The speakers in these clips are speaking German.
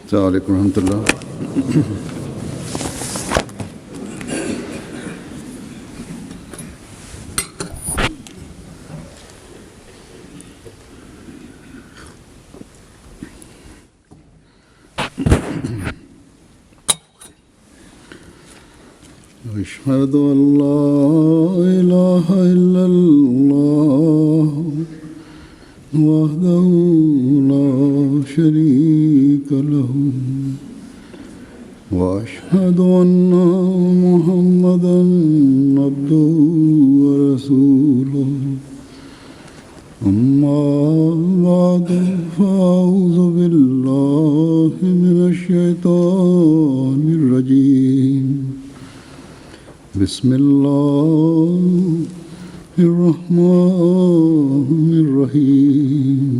السلام عليكم ورحمة الله. أشهد أن لا إله إلا الله وحده لا شريك له وأشهد أن محمدا عبده ورسوله أما بعد فأعوذ بالله من الشيطان الرجيم بسم الله الرحمن الرحيم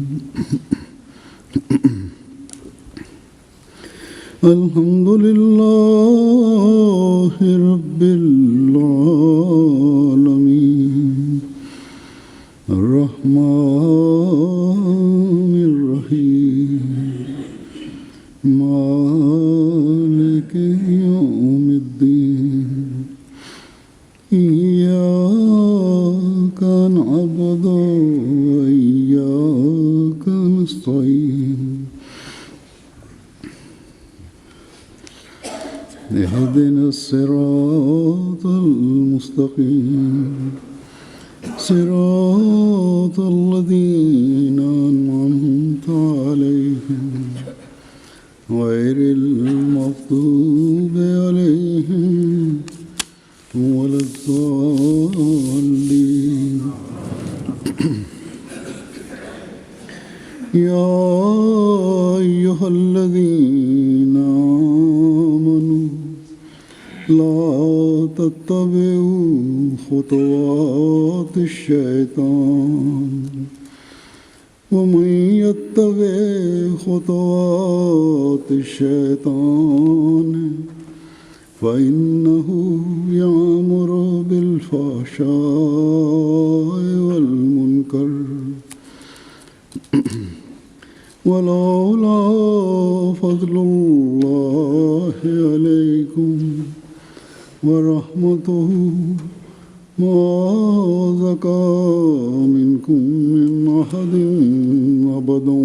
الحمد لله رب العالمين الرحمن الرحيم مالك يوم الدين إياك نعبد وإياك نستعين اهدنا الصراط المستقيم صراط الذين أنعمت عليهم غير المغضوب عليهم ولا الضالين. يا أيها الذين آمنوا لا تتبعوا خطوات الشيطان ومن يتبع خطوات الشيطان فإنه يأمر بالفحشاء والمنكر ولولا فضل الله عليكم ورحمته ما زكى منكم من أحد أبدا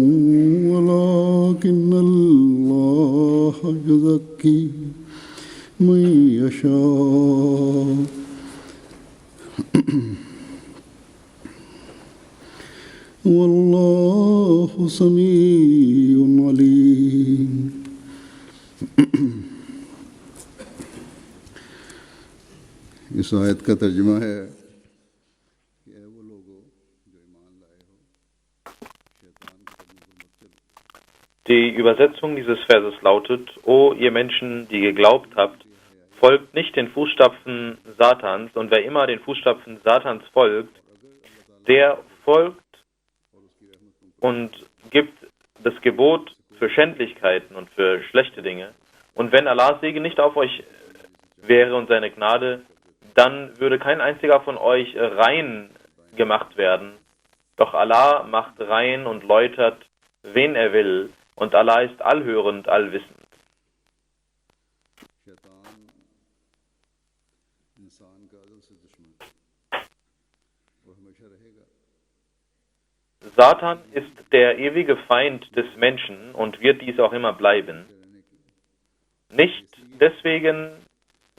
ولكن الله يزكي من يشاء والله سميع عليم. इस आयत का तर्जुमा है कि ऐ वो लोगों जो ईमान लाए हो शैतान के कदमों पर मत चलो. Die Übersetzung dieses Verses lautet: O ihr Menschen, die geglaubt habt, folgt nicht den Fußstapfen Satans, und wer immer den Fußstapfen Satans folgt, der folgt und gibt das Gebot für Schändlichkeiten und für schlechte Dinge. Und wenn Allahs Segen nicht auf euch wäre und seine Gnade, dann würde kein einziger von euch rein gemacht werden. Doch Allah macht rein und läutert, wen er will, und Allah ist allhörend, allwissend. Satan ist der ewige Feind des Menschen und wird dies auch immer bleiben. Nicht deswegen,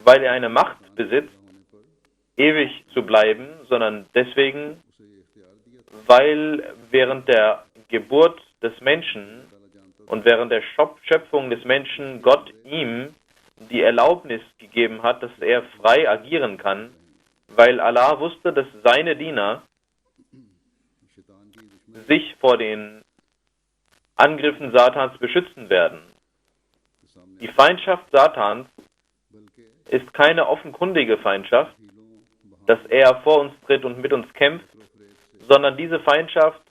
weil er eine Macht besitzt, ewig zu bleiben, sondern deswegen, weil während der Geburt des Menschen und während der Schöpfung des Menschen Gott ihm die Erlaubnis gegeben hat, dass er frei agieren kann, weil Allah wusste, dass seine Diener sich vor den Angriffen Satans beschützen werden. Die Feindschaft Satans ist keine offenkundige Feindschaft, dass er vor uns tritt und mit uns kämpft, sondern diese Feindschaft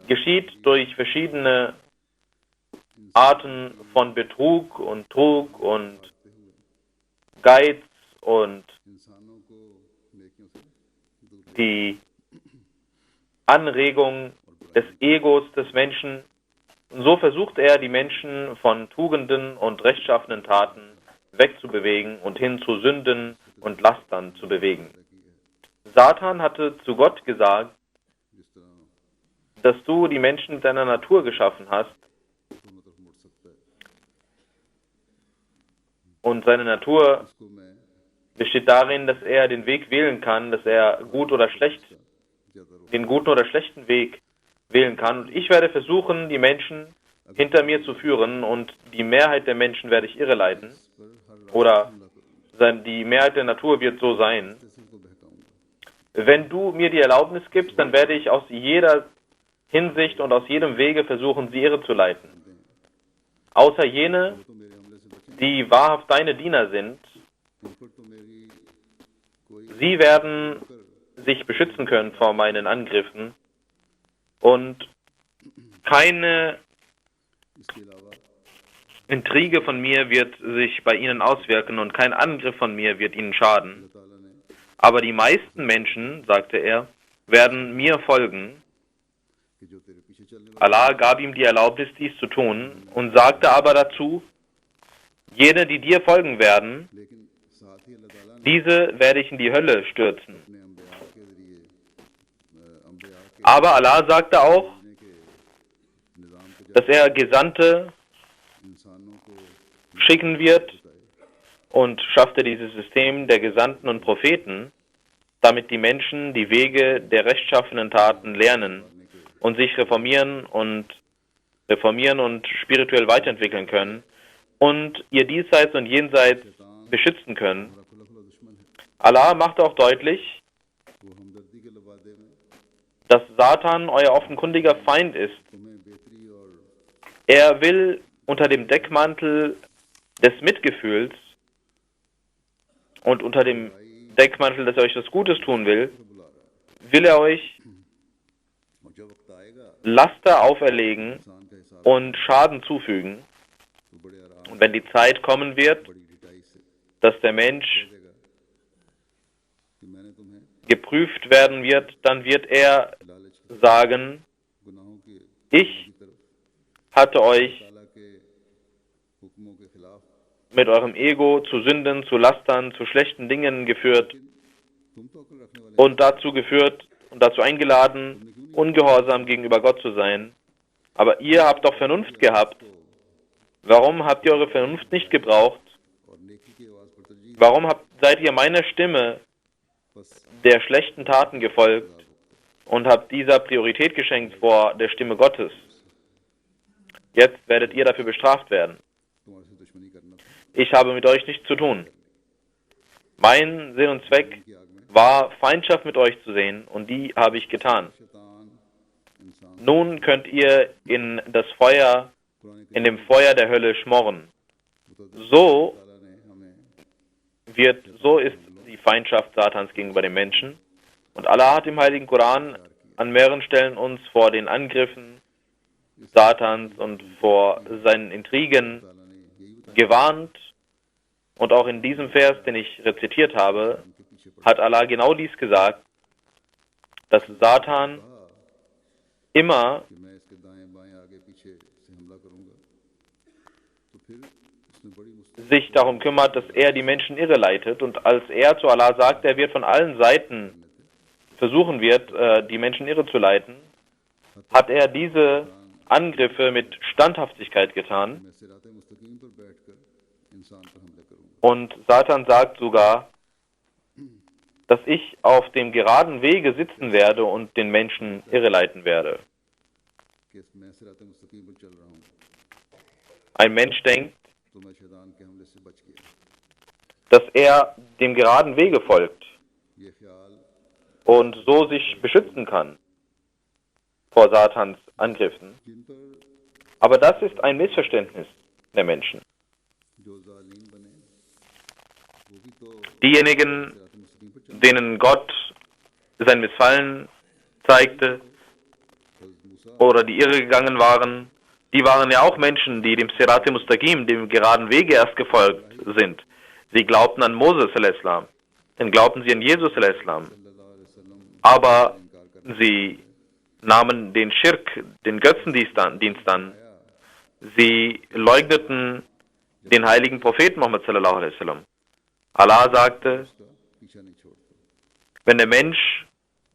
geschieht durch verschiedene Arten von Betrug und Trug und Geiz und die Anregung des Egos des Menschen Und so versucht er, die Menschen von Tugenden und rechtschaffenen Taten wegzubewegen und hin zu Sünden und Lastern zu bewegen. Satan hatte zu Gott gesagt, जिस तरह dass du die Menschen mit deiner Natur geschaffen hast दोनों तरफ मुड़ सकता है, und seine Natur इसको मैं besteht darin, dass er den Weg wählen kann, dass er gut oder schlecht, ज्यादा रोक den guten oder schlechten Weg wählen kann. Und ich werde versuchen, die Menschen hinter mir zu führen und die Mehrheit der Menschen werde ich irreleiten. पर हर Oder हमला करूँ, die Mehrheit der Natur wird so sein. जैसे इनको बहकाऊंगा। Wenn du mir die Erlaubnis gibst, dann werde ich aus jeder Hinsicht und aus jedem Wege versuchen, sie irrezuleiten. Außer jene, वो तो मेरे हमले से बचेंगे, die wahrhaft deine Diener sind, इन पर तो मेरी कोई sie werden sich beschützen können vor meinen Angriffen und keine इसके अलावा Intrige von mir wird sich bei ihnen auswirken und kein Angriff von mir wird ihnen schaden. अल्लाह ताला ने Aber die meisten Menschen, sagte er, werden mir folgen. कि जो तेरे पीछे चलने वाले Allah gab ihm die Erlaubnis, dies zu tun und sagte aber dazu, jene, die dir folgen werden, लेकिन साथ ही अल्लाह ताला ने diese werde ich in die Hölle stürzen. अपने अम्बिया के जरिए अम्बिया के Aber Allah sagte auch, भेजने के निज़ाम के dass er Gesandte इंसानों को schicken wird बताए, und schaffte dieses System der Gesandten und Propheten, damit die Menschen die Wege der rechtschaffenen Taten lernen und sich reformieren und spirituell weiterentwickeln können und ihr Diesseits und Jenseits beschützen können. हमारा खुला खुला दुश्मन है, Allah machte auch deutlich, वो हमदर्दी के लबादे में dass Satan euer offenkundiger Feind ist. तुम्हें बेहतरी और Er will unter dem Deckmantel des Mitgefühls und unter dem Deckmantel, dass er euch was Gutes tun will, बुला रहा है, will er euch और जब वक्त आएगा Laster auferlegen इंसान का हिसाब und Schaden zufügen. तो बड़े आराम Und wenn die Zeit kommen wird, बड़ी डिटाई से dass der Mensch देगा कि मैंने तुम्हें geprüft werden wird, dann wird er लालच के sagen, गुनाहों की ich की तरफ hatte euch ताला के हुक्मों के खिलाफ mit eurem Ego zu Sünden, zu Lastern, zu schlechten Dingen geführt तुम तो अकल रखने वाले und dazu geführt und dazu eingeladen, ungehorsam gegenüber Gott zu sein. Aber ihr habt doch Vernunft gehabt. Warum habt ihr eure Vernunft nicht gebraucht? और नेकी की आवाज पर तरजीह Warum seid ihr meiner Stimme बस der schlechten Taten gefolgt und habt dieser Priorität geschenkt vor der Stimme Gottes? Jetzt werdet ihr dafür bestraft werden. तुम्हारे से दुश्मनी करना था, Ich habe mit euch nichts zu tun. Mein Sinn und Zweck की आग में war, Feindschaft mit euch zu sehen, und die habe ich getan. शैतान इंसान Nun könnt ihr in dem Feuer der Hölle schmoren. So so ist die Feindschaft Satans gegenüber dem Menschen. Und Allah hat im Heiligen Koran an mehreren Stellen uns vor den Angriffen Satans und vor seinen Intrigen gewarnt. Und auch in diesem Vers, den ich rezitiert habe, hat Allah genau dies gesagt, dass Satan immer कि मैं इसके दाएं बाएं आगे पीछे से हमला करूंगा, तो फिर उसने बड़ी मुश्किल sich darum kümmert, dass er die Menschen irreleitet. Und als er zu Allah sagt, er wird von allen Seiten versuchen wird, die Menschen irrezuleiten, hat er diese Angriffe mit Standhaftigkeit getan. मैं सिरात मुस्तकीम पर बैठकर इंसान पर हमला करूंगा, Und Satan sagt sogar, dass ich auf dem geraden Wege sitzen werde und den Menschen irreleiten werde. कि मैं सिरात मुस्तकीम पर चल रहा हूँ, Ein Mensch denkt, तो मैं शैतान के हमले से बच गया। dass er dem geraden Wege folgt ये ख्याल und so sich beschützen kann vor Satans Angriffen. जिन पर Aber das ist ein Missverständnis der Menschen. जो जालिम बने, वो भी तो Diejenigen, सिरात मुस्तकीम पर चल, denen Gott sein Missfallen zeigte हज़रत मूसा oder die irregegangen waren, die waren ja auch Menschen, die dem Sirat Mustaqim, dem geraden Wege erst gefolgt sind. Sie glaubten an Moses al-Islam, dann glaubten sie an Jesus al-Islam. सल्लल्लाहु अलैहि वसल्लम Aber sie nahmen den Schirk, den Götzendienst an, Sie leugneten den heiligen Propheten Muhammad sallallahu alaihi wasallam. Allah sagte, उसका पीछा नहीं छोड़ता wenn der Mensch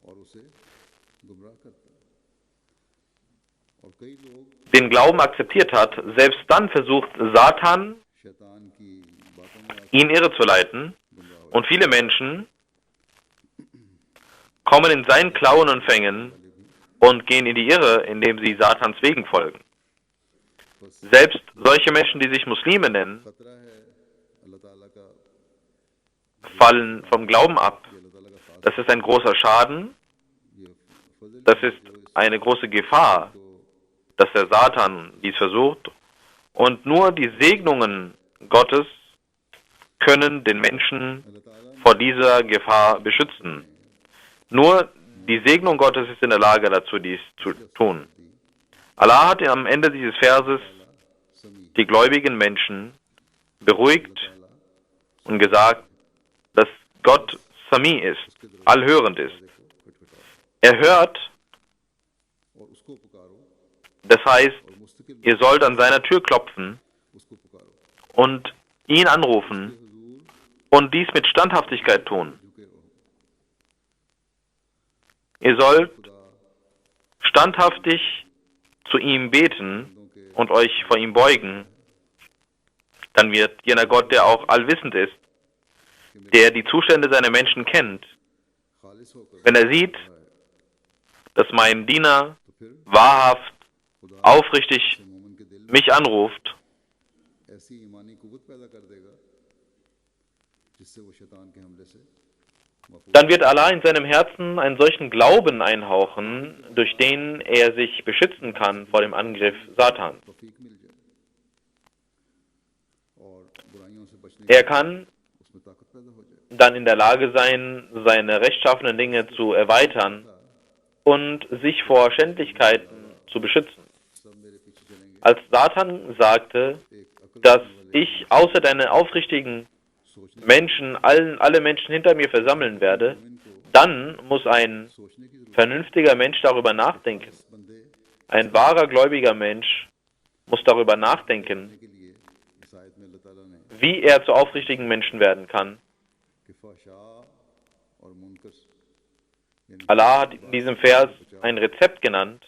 और उसे गुमराह करता है। और कई लोग den Glauben akzeptiert hat, selbst dann versucht Satan, शैतान की बातों में आकर ihn irre zu leiten. गुमराह हो Und viele Menschen kommen in seinen Klauen und Fängen und gehen in die Irre, indem sie Satans Wegen folgen. Selbst solche Menschen, die sich Muslime nennen, खतरा है अल्लाह ताला का fallen vom Glauben ab. ये अल्लाह ताला का खास Das ist ein großer Schaden, ये फजल das ist eine große Gefahr, dass der Satan dies versucht. Und nur die Segnungen Gottes können den Menschen अल्लाह ताला vor dieser Gefahr beschützen. Nur die Segnung Gottes ist in der Lage dazu, dies zu tun. Allah hat am Ende dieses Verses समी die gläubigen Menschen beruhigt und gesagt, dass Gott Sami ist, allhörend ist. Er hört, और उसको पुकारो das heißt, और मुस्तकिल ihr sollt an seiner Tür klopfen उसको पुकारो und ihn anrufen हुजूर und dies mit Standhaftigkeit tun. झुके रहो Ihr sollt खुदा standhaftig zu ihm beten und euch vor ihm beugen. Dann wird jener Gott, der auch allwissend ist, der die Zustände seiner Menschen kennt, खालिस होकर wenn er sieht, dass mein Diener तो फिर wahrhaft, खुदा aufrichtig से मोमिन के दिल में mich anruft, ऐसी ईमानी कुव्वत पैदा कर देगा जिससे वो शैतान के हमले से महफूज dann wird Allah in seinem Herzen einen solchen Glauben einhauchen, durch den er sich beschützen kann vor dem Angriff Satans. तौफीक मिल जाए और बुराइयों से बचने Er की kann उसमें ताकत पैदा हो जाए dann in der Lage sein, seine rechtschaffenen Dinge zu erweitern und sich vor Schändlichkeiten zu beschützen. सब मेरे पीछे चलेंगे Als Satan sagte, एक अकल dass ich außer deine aufrichtigen सोचने Menschen, alle Menschen hinter mir versammeln werde, dann muss ein सोचने की जरूरत vernünftiger Mensch darüber nachdenken. बंदे Ein wahrer gläubiger Mensch muss darüber nachdenken, के लिए इस आयत में अल्लाह ताला ने wie er zu aufrichtigen Menschen werden kann. कि फहशा और मुनकर यानी Allah hat in diesem Vers ein Rezept genannt,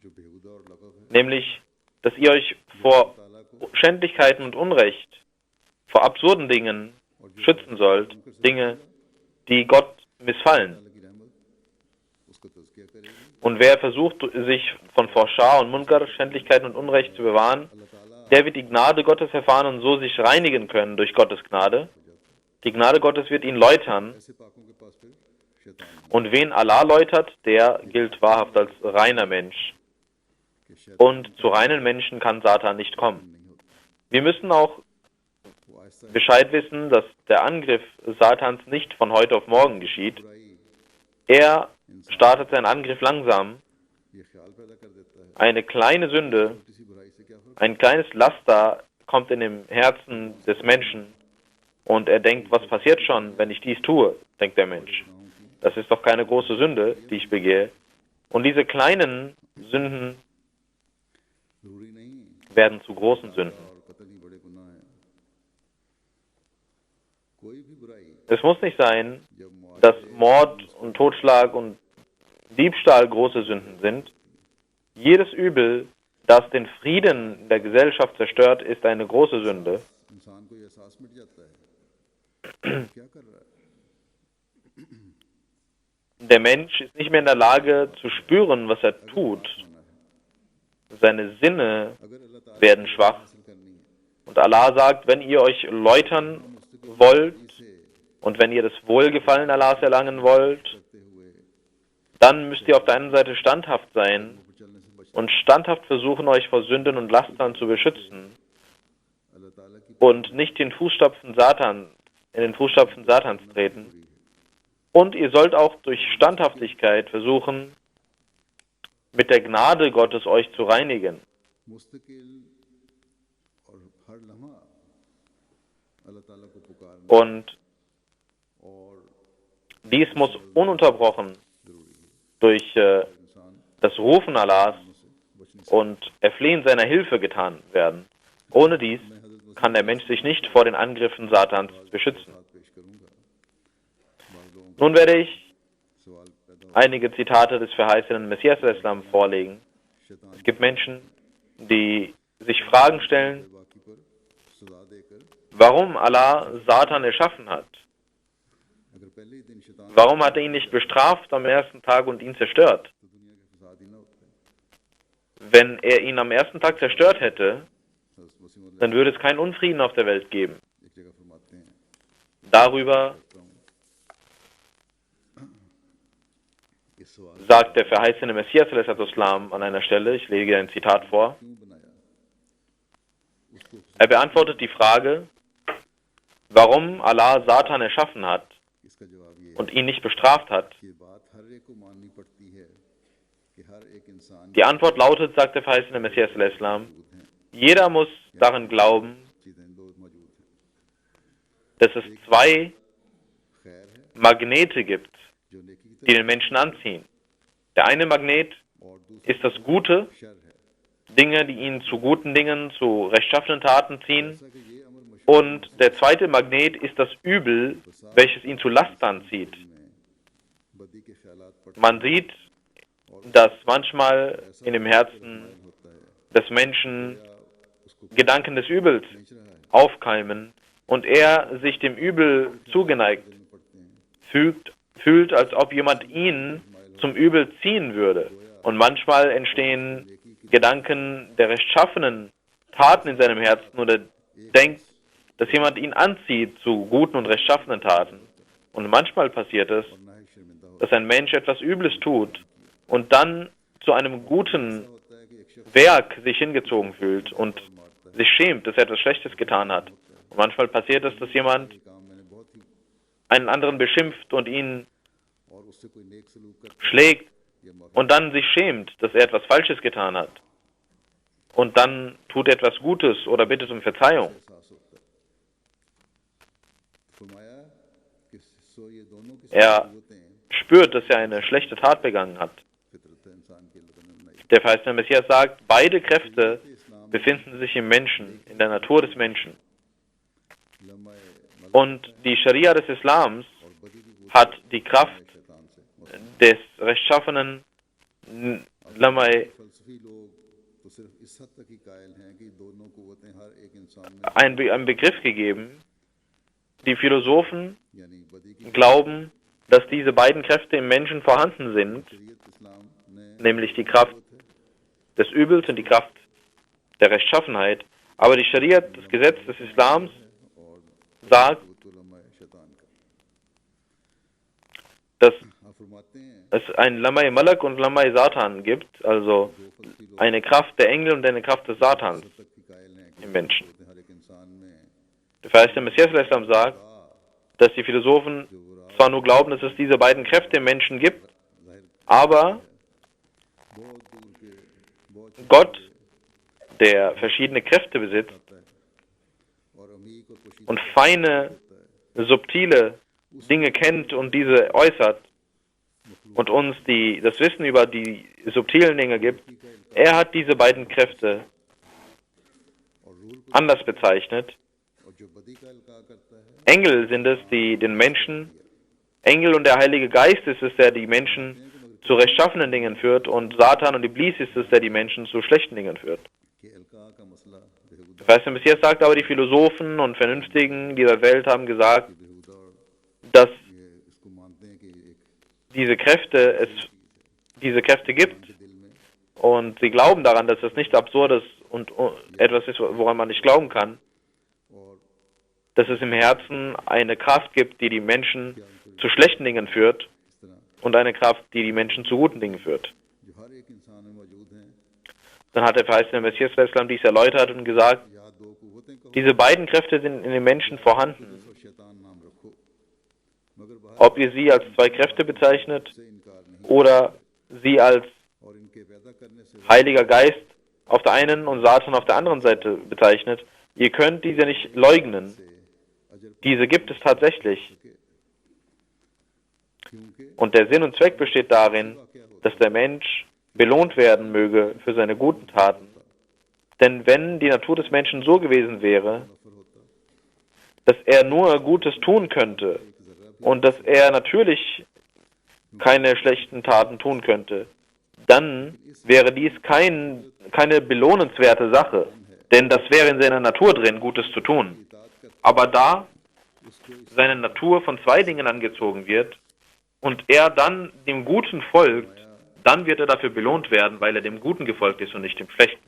जो बेहुदा और लगव है nämlich, dass ihr euch vor ताला को Schändlichkeiten und Unrecht, vor absurden Dingen schützen sollt, Dinge, die Gott missfallen. ताला की रहमत उसका तज़किया करेगी Und wer versucht, sich von Fahscha und Munkar, Schändlichkeiten und Unrecht zu bewahren, अल्लाह ताला der wird die Gnade Gottes erfahren und so sich reinigen können durch Gottes Gnade. Die Gnade Gottes wird ihn läutern. ऐसे पाकों के पास फिर शैतान नहीं Und wen Allah läutert, der gilt wahrhaft als reiner Mensch. कि शैतान Und zu reinen Menschen kann Satan nicht kommen. नहीं होता Wir müssen auch वो आहिस्ता Bescheid wissen, dass der Angriff Satans nicht von heute auf morgen geschieht. बुराई Er startet seinen Angriff langsam. ये ख्याल पैदा कर देता है Eine kleine Sünde, छोटी सी बुराई से क्या फर्क ein kleines Laster kommt in dem Herzen des Menschen und er denkt, was passiert schon, wenn ich dies tue, denkt der Mensch. गुनाहों की Das ist doch keine große Sünde, die ich begehe. Und diese kleinen Sünden जरूरी नहीं werden zu großen Sünden. और कतल ही बड़े गुनाह हैं कोई भी बुराई Es muss nicht sein, जब dass Mord und Totschlag und Diebstahl große Sünden sind. Jedes Übel, das den Frieden in der Gesellschaft zerstört, ist eine große Sünde. इंसान को ये एहसास मिट जाता है क्या कर रहा है Der Mensch ist nicht mehr in der Lage zu spüren, was er tut. होना है Seine Sinne अगर अल्लाह ताला werden schwach. हासिल करनी है Und Allah sagt, wenn ihr euch läutern wollt इसे und wenn ihr das Wohlgefallen Allahs erlangen wollt, करते हुए dann müsst ihr auf der einen Seite standhaft sein ऊपर चलने से बचना und standhaft versuchen, euch vor Sünden und Lastern zu beschützen अल्लाह ताला की und nicht in den Fußstapfen Satans treten. Und ihr sollt auch durch Standhaftigkeit versuchen, mit der Gnade Gottes euch zu reinigen. मुस्तकिल और हर लम्हा अल्लाह ताला को पुकारना Und और dies muss ununterbrochen जरूरी है durch इंसान das Rufen Allahs से बचने und Erflehen seiner Hilfe getan werden. Ohne dies kann der Mensch sich nicht vor den Angriffen Satans beschützen. Nun werde ich einige Zitate des verheißenen Messias al-Islam vorlegen. Es gibt Menschen, die sich Fragen stellen, warum Allah Satan erschaffen hat. Warum hat er ihn nicht bestraft am ersten Tag und ihn zerstört? Wenn er ihn am ersten Tag zerstört hätte, dann würde es keinen Unfrieden auf der Welt geben. Darüber sagt der verheißene Messias al-Islam an einer Stelle, ich lege ein Zitat vor. Er beantwortet die Frage, warum Allah Satan erschaffen hat und ihn nicht bestraft hat. Die Antwort lautet, sagt der verheißene Messias al-Islam, jeder muss daran glauben, dass es zwei Magnete gibt, die den Menschen anziehen. Der eine Magnet ist das Gute, Dinge, die ihn zu guten Dingen, zu rechtschaffenen Taten ziehen. Und der zweite Magnet ist das Übel, welches ihn zu Lastern zieht. Man sieht, dass manchmal in dem Herzen des Menschen Gedanken des Übels aufkeimen und er sich dem Übel zugeneigt fühlt, als ob jemand ihn zum Übel ziehen würde. Und manchmal entstehen Gedanken der rechtschaffenen Taten in seinem Herzen oder denkt, dass jemand ihn anzieht zu guten und rechtschaffenen Taten. Und manchmal passiert es, dass ein Mensch etwas Übles tut und dann zu einem guten Werk sich hingezogen fühlt und sich schämt, dass er etwas Schlechtes getan hat. Und manchmal passiert es, dass jemand einen anderen beschimpft und ihn schlägt und dann sich schämt, dass er etwas Falsches getan hat. Und dann tut er etwas Gutes oder bittet um Verzeihung. Er spürt, dass er eine schlechte Tat begangen hat. Der verheißene Messias sagt, beide Kräfte befinden sich im Menschen, in der Natur des Menschen. Und die Scharia des Islams hat die Kraft des rechtschaffenen Lamai einen Begriff gegeben. Die Philosophen glauben, dass diese beiden Kräfte im Menschen vorhanden sind, nämlich die Kraft des Übels und die Kraft der Rechtschaffenheit. Aber die Scharia, das Gesetz des Islams, sagt, dass es ein Lamai Malak und Lamai Satan gibt, also eine Kraft der Engel und eine Kraft des Satans im Menschen. Der verheißene Messias al-Islam sagt, dass die Philosophen zwar nur glauben, dass es diese beiden Kräfte im Menschen gibt, aber Gott, der verschiedene Kräfte besitzt und feine, subtile Dinge kennt und diese äußert und uns das Wissen über die subtilen Dinge gibt, er hat diese beiden Kräfte anders bezeichnet. Engel sind es, die den Menschen, Engel und der Heilige Geist ist es, der die Menschen zu rechtschaffenen Dingen führt, und Satan und Iblis ist es, der die Menschen zu schlechten Dingen führt. Der verheißene Messias sagt aber, die Philosophen und Vernünftigen dieser Welt haben gesagt, dass diese Kräfte gibt, und sie glauben daran, dass das nichts Absurdes und etwas ist, woran man nicht glauben kann, dass es im Herzen eine Kraft gibt, die die Menschen zu schlechten Dingen führt, und eine Kraft, die die Menschen zu guten Dingen führt. Dann hat der verheißene Messias al-Islam dies erläutert und gesagt, diese beiden Kräfte sind in den Menschen vorhanden. Ob ihr sie als zwei Kräfte bezeichnet oder sie als Heiliger Geist auf der einen und Satan auf der anderen Seite bezeichnet, ihr könnt diese nicht leugnen. Diese gibt es tatsächlich. Und der Sinn und Zweck besteht darin, dass der Mensch belohnt werden möge für seine guten Taten. Denn wenn die Natur des Menschen so gewesen wäre, dass er nur Gutes tun könnte und dass er natürlich keine schlechten Taten tun könnte, dann wäre dies keine belohnenswerte Sache, denn das wäre in seiner Natur drin, Gutes zu tun. Aber da seine Natur von zwei Dingen angezogen wird und er dann dem Guten folgt, dann wird er dafür belohnt werden, weil er dem Guten gefolgt ist und nicht dem Schlechten.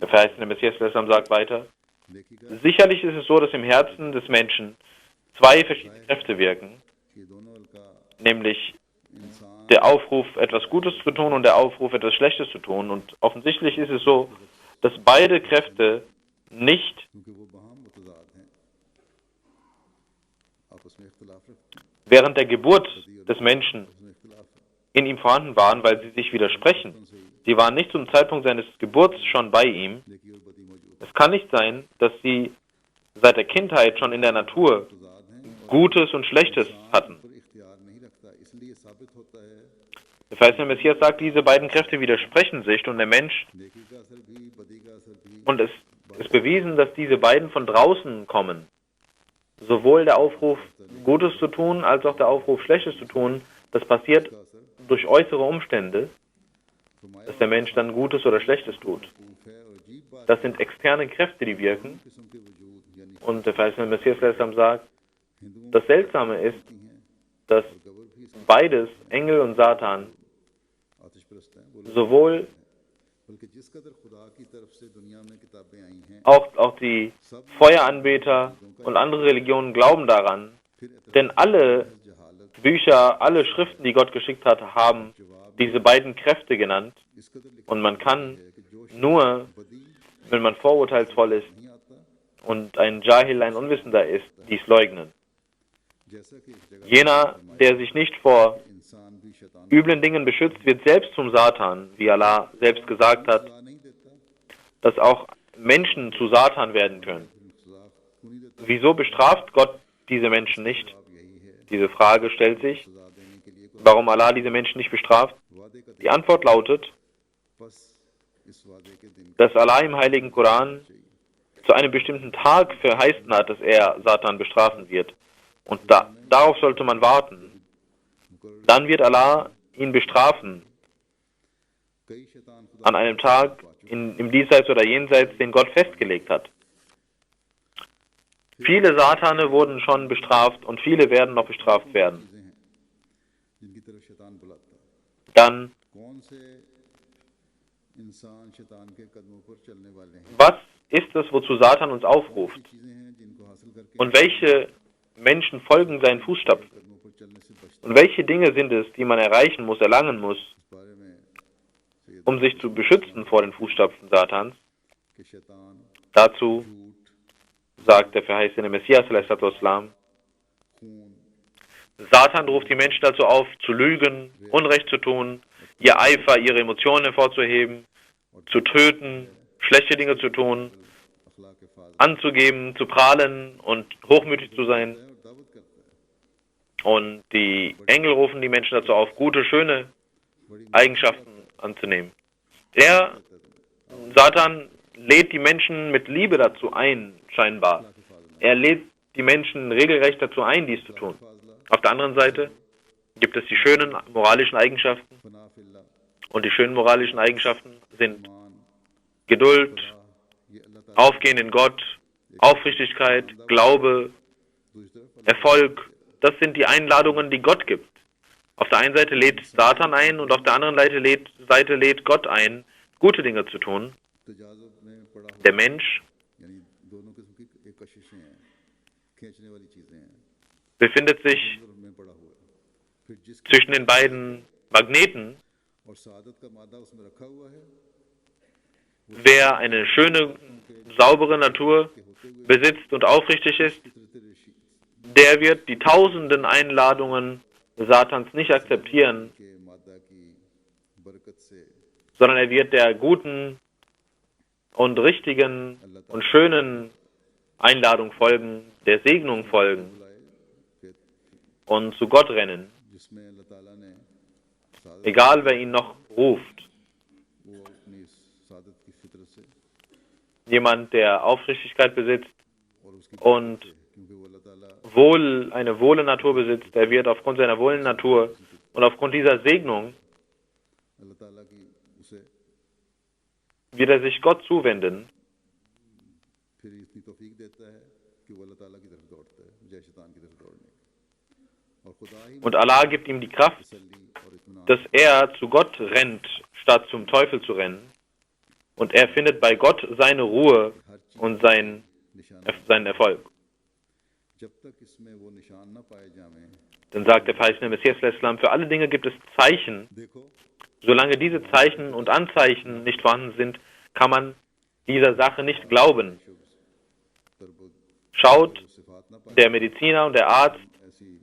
Der verheißene Messias sagt weiter, sicherlich ist es so, dass im Herzen des Menschen zwei verschiedene Kräfte wirken, nämlich der Aufruf, etwas Gutes zu tun und der Aufruf, etwas Schlechtes zu tun. Und offensichtlich ist es so, dass beide Kräfte nicht während der Geburt des Menschen in ihm vorhanden waren, weil sie sich widersprechen. Sie waren nicht zum Zeitpunkt seines Geburts schon bei ihm. Es kann nicht sein, dass sie seit der Kindheit schon in der Natur Gutes und Schlechtes hatten. Der verheißene Messias sagt, diese beiden Kräfte widersprechen sich und der Mensch, und es ist bewiesen, dass diese beiden von draußen kommen. Sowohl der Aufruf, Gutes zu tun, als auch der Aufruf, Schlechtes zu tun, das passiert durch äußere Umstände, dass der Mensch dann Gutes oder Schlechtes tut. Das sind externe Kräfte, die wirken. Und der verheißene Messias sagt, das Seltsame ist, dass beides, Engel und Satan, sowohl auch die Feueranbeter und andere Religionen glauben daran, denn alle Bücher, alle Schriften, die Gott geschickt hat, haben diese beiden Kräfte genannt und man kann nur, wenn man vorurteilsvoll ist und ein Jahil, ein Unwissender ist, dies leugnen. Jener, der sich nicht vor üblen Dingen beschützt, wird selbst zum Satan, wie Allah selbst gesagt hat, dass auch Menschen zu Satan werden können. Wieso bestraft Gott diese Menschen nicht? Diese Frage stellt sich, warum Allah diese Menschen nicht bestraft. Die Antwort lautet, dass Allah im Heiligen Koran zu einem bestimmten Tag verheißen hat, dass er Satan bestrafen wird. Und darauf sollte man warten. Dann wird Allah ihn bestrafen an einem Tag im Diesseits oder Jenseits, den Gott festgelegt hat. Viele Satane wurden schon bestraft und viele werden noch bestraft werden. Dann, was ist es, wozu Satan uns aufruft? Und welche Menschen folgen seinen Fußstapfen? Und welche Dinge sind es, die man erreichen muss, erlangen muss, um sich zu beschützen vor den Fußstapfen Satans? Dazu sagt der verheißene Messias, Satan ruft die Menschen dazu auf, zu lügen, Unrecht zu tun, ihr Eifer, ihre Emotionen hervorzuheben, zu töten, schlechte Dinge zu tun, anzugeben, zu prahlen und hochmütig zu sein. Und die Engel rufen die Menschen dazu auf, gute, schöne Eigenschaften anzunehmen. Satan lädt die Menschen mit Liebe dazu ein, scheinbar. Er lädt die Menschen regelrecht dazu ein, dies zu tun. Auf der anderen Seite gibt es die schönen moralischen Eigenschaften. Und die schönen moralischen Eigenschaften sind Geduld, Aufgehen in Gott, Aufrichtigkeit, Glaube, Erfolg. Das sind die Einladungen, die Gott gibt. Auf der einen Seite lädt Satan ein und auf der anderen Seite lädt Gott ein, gute Dinge zu tun. Der Mensch befindet sich zwischen den beiden Magneten. Wer eine schöne, saubere Natur besitzt und aufrichtig ist, der wird die tausenden Einladungen Satans nicht akzeptieren, sondern er wird der guten und richtigen und schönen Einladung folgen, der Segnung folgen und zu Gott rennen. Egal, wer ihn noch ruft. वो अपनी इस सादत की फितरत से Jemand, der Aufrichtigkeit besitzt और उसकी und क्योंकि वो अल्लाह ताला eine wohle Natur besitzt, der wird aufgrund seiner wohlen Natur und aufgrund dieser Segnung, अल्लाह ताला की उसे wird er sich Gott zuwenden फिर इतनी तौफीक देता है कि वो अल्लाह ताला की तरफ दौड़ता है बजाय शैतान की तरफ दौड़ने की। और खुदा ही und Allah gibt ihm die Kraft, तसल्ली और इत्मीनान dass er zu Gott rennt, statt zum Teufel zu rennen. Und er findet bei Gott seine Ruhe und seinen Erfolg. जब तक इसमें वो निशान न पाए जावें Dann sagt der verheißene Messias, für alle Dinge gibt es Zeichen. देखो Solange diese Zeichen und Anzeichen nicht vorhanden sind, kann man dieser Sache nicht glauben. तरबुद Schaut, सिफात न पाए der Mediziner und der Arzt ऐसी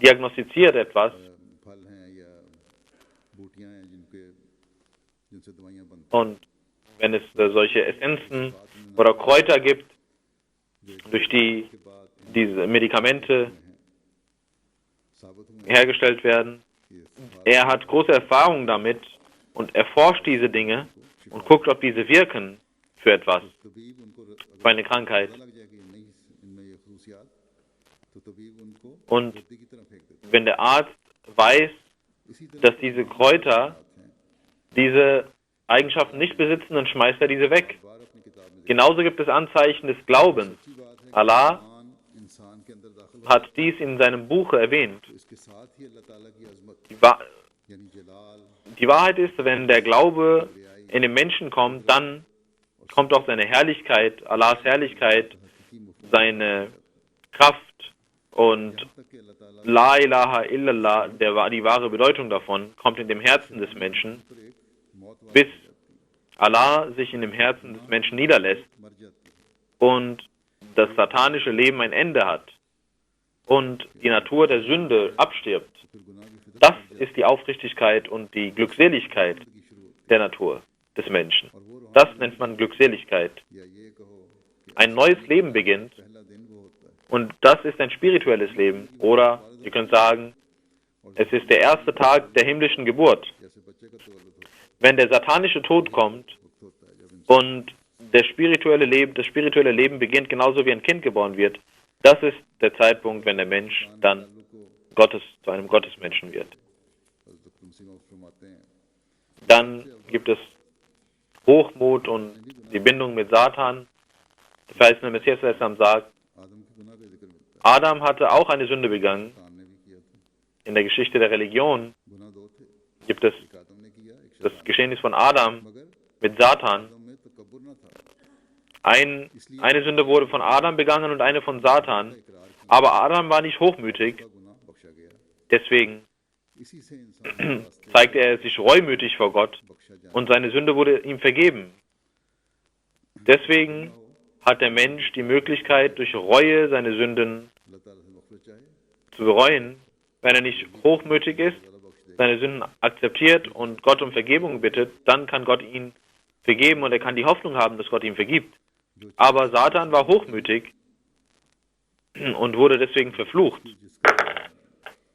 diagnostiziert etwas फल हैं या बूटियां हैं जिनसे दवाइयां बनती und wenn es solche Essenzen oder Kräuter gibt, durch die diese Medikamente साबित हुए hergestellt werden, er hat große Erfahrung damit und erforscht diese Dinge und guckt, ob diese wirken für etwas, तबीब उनको für eine Krankheit. पता लग जाए कि नहीं इनमें ये खसूसियात तो तबीब उनको Und धरती की तरफ फेंक देता wenn der Arzt weiß, है। इसी तरह dass diese Kräuter diese Eigenschaften nicht besitzen, dann schmeißt er diese weg. बार अपनी किताब में Genauso gibt es Anzeichen des Glaubens. अच्छी बात है Allah ईमान इंसान के अंदर दाखिल हो hat dies in seinem Buche erwähnt. तो इसके साथ ही अल्लाह ताला की अजमत यानी जलाल Die Wahrheit ist, wenn der Glaube in den Menschen kommt, dann kommt auch seine Herrlichkeit, Allahs Herrlichkeit, seine Kraft und तक कि अल्लाह ताला La ilaha illallah, die wahre Bedeutung davon, kommt in dem Herzen des Menschen, पर एक मौत वाली bis Allah sich in dem Herzen des Menschen niederlässt मर जाती है und das satanische Leben ein Ende hat und die Natur der Sünde abstirbt. फिर गुनाह की फितरत Das ist die Aufrichtigkeit und die Glückseligkeit की शुरू होती der Natur des Menschen. है और वो Das nennt man Glückseligkeit. या ये कहो कि Ein neues Leben beginnt पहला दिन वो होता है und das ist ein spirituelles Leben. Oder ihr könnt sagen, es ist der erste Tag der himmlischen Geburt. जैसे बच्चे का तवल्लुद होता Wenn der satanische Tod kommt होता है जब इंसान und das spirituelle Leben beginnt genauso wie ein Kind geboren wird, das ist der Zeitpunkt, wenn der Mensch dann को zu einem Gottesmenschen wird. हज़रत कुंसी में फरमाते हैं Dann gibt es Hochmut und die Bindung mit Satan. Der verheißene Messias sagt, आदम के गुनाह का जिक्र मिलता है Adam hatte auch eine Sünde begangen. इंसान ने भी किया था In der Geschichte der Religion गुनाह दो थे gibt es एक आदम ने किया एक das Geschehnis von Adam मगर mit Satan. आदम में तकब्बुर न था Eine Sünde wurde von Adam begangen und eine von Satan. इकरार किया Aber Adam war nicht hochmütig. गुनाह बख्शा गया Deswegen इसी से इंसान के रास्ते zeigte er sich reumütig vor Gott बख्शा जाए und seine Sünde wurde ihm vergeben. Deswegen hat der Mensch die Möglichkeit, durch Reue seine Sünden अल्लाह ताला से मग़फ़िरत चाहे zu bereuen. Wenn er nicht hochmütig ist, अल्लाह बख्श देगा seine Sünden akzeptiert und Gott um Vergebung bittet, dann kann Gott ihn vergeben und er kann die Hoffnung haben, dass Gott ihm vergibt. Aber Satan war hochmütig und wurde deswegen verflucht. जिसका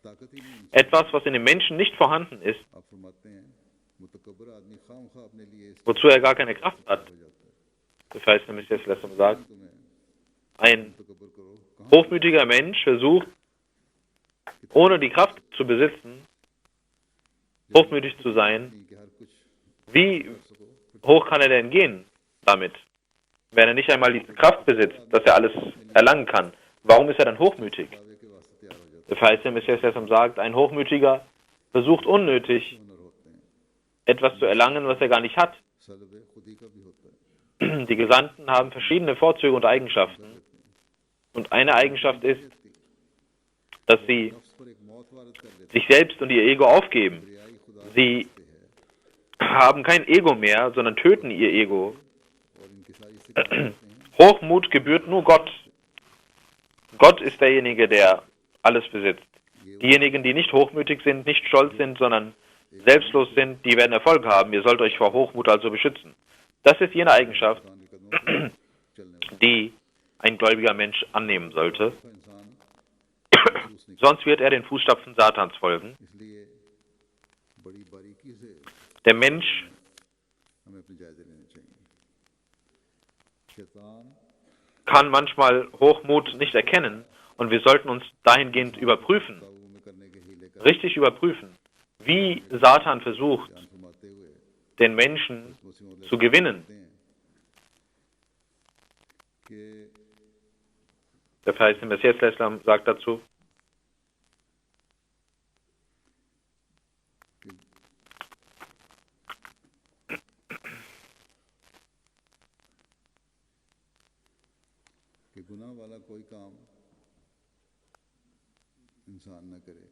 ताकत ही नहीं Etwas, was in dem Menschen nicht vorhanden ist, आप फरमाते हैं मुतकब्बर आदमी खामखा अपने लिए इस wozu er gar keine Kraft hat. हो जाता है Das heißt nämlich, dass er sagt, तुम्हें ein मुतकब्बर करो कहाँ hochmütiger Mensch versucht, ohne die Kraft zu besitzen, hochmütig zu sein. नहीं कि हर कुछ Wie hoch kann er denn gehen damit, wenn er nicht einmal die Kraft besitzt, dass er alles erlangen kann? Warum ist er dann hochmütig? दावे के वास्ते तैयार हो जाता Das heißt, der Messias sagt, ein Hochmütiger versucht unnötig, है हुनर होते हैं etwas zu erlangen, was er gar nicht hat. Slub खुदी का भी होता है Die Gesandten haben verschiedene Vorzüge und Eigenschaften. Und eine Eigenschaft ist, dass sie नफ्स पर एक मौत वारद कर देते sich selbst und ihr Ego aufgeben. हैं रियाई खुदा Sie haben kein Ego mehr, sondern töten ihr Ego. और इनकी सारी से करते हैं Hochmut gebührt nur Gott. Gott ist derjenige, der alles besitzt. Diejenigen, die nicht hochmütig sind, nicht stolz sind, sondern selbstlos sind, die werden Erfolg haben. Ihr sollt euch vor Hochmut also beschützen. Das ist jene Eigenschaft, खुदा के कदमों पर चलने वाला die ein gläubiger Mensch annehmen sollte. इंसान Sonst wird er den Fußstapfen Satans folgen. इसलिए बड़ी बारीकी से Der Mensch हमें अपने जायजे लेने चाहिए। शैतान kann manchmal Hochmut nicht erkennen und wir sollten uns dahingehend überprüfen, काबू में करने के हीले का richtig überprüfen, wie Satan versucht, ध्यान फरमाते हुए den Menschen मुस्लिम zu gewinnen. हैं कि Der verheißene Messias Islam sagt dazu, कि गुनाह वाला कोई काम इंसान न करे।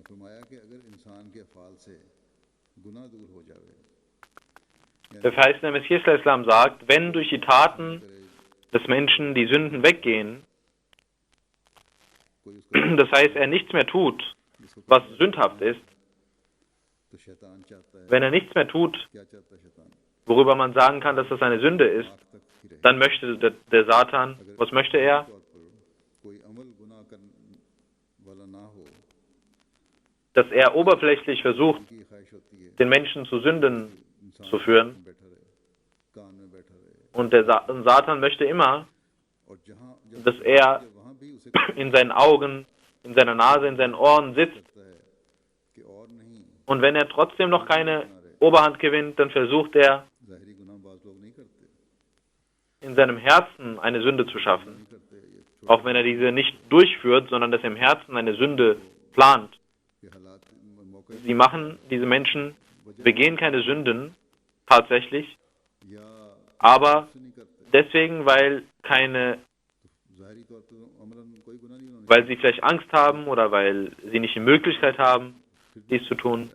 फरमाया कि अगर इंसान के अफ़ाल से गुनाह दूर हो जावे, der verheißene Messias Islam sagt, wenn durch die Taten des Menschen die Sünden weggehen, कोई उसको das heißt, er nichts mehr tut, was sündhaft ist, तो शैतान चाहता है, wenn er nichts mehr tut, क्या चाहता है शैतान? worüber man sagen kann, dass das eine Sünde ist, आग तक ही रहे। dann möchte der Satan, was möchte er? तौर पर कोई अमल गुनाह करने वाला ना हो, Dass er oberflächlich versucht, की ख्वाहिश होती है den Menschen zu Sünden इंसान zu führen. बैठा रहे, कान में बैठा रहे, Und der Satan möchte immer, और जहाँ dass er वहाँ भी उसे in seinen Augen, in seiner Nase, in seinen Ohren sitzt. कहता है कि और नहीं, Und wenn er trotzdem noch keine Oberhand gewinnt, dann versucht er, ज़ाहिरी गुनाह बाज़ लोग नहीं करते, in seinem Herzen eine Sünde zu schaffen. नहीं करते, ये Auch wenn er diese nicht durchführt, sondern dass er im Herzen eine Sünde plant. छोटे हालात मौके Sie machen, diese Menschen begehen keine Sünden, tatsächlich, या aber नहीं करते, deswegen, weil ज़ाहिरी तौर पर अमलन कोई गुनाह नहीं उन्होंने weil sie vielleicht Angst haben oder weil sie nicht die Möglichkeit haben, dies zu tun.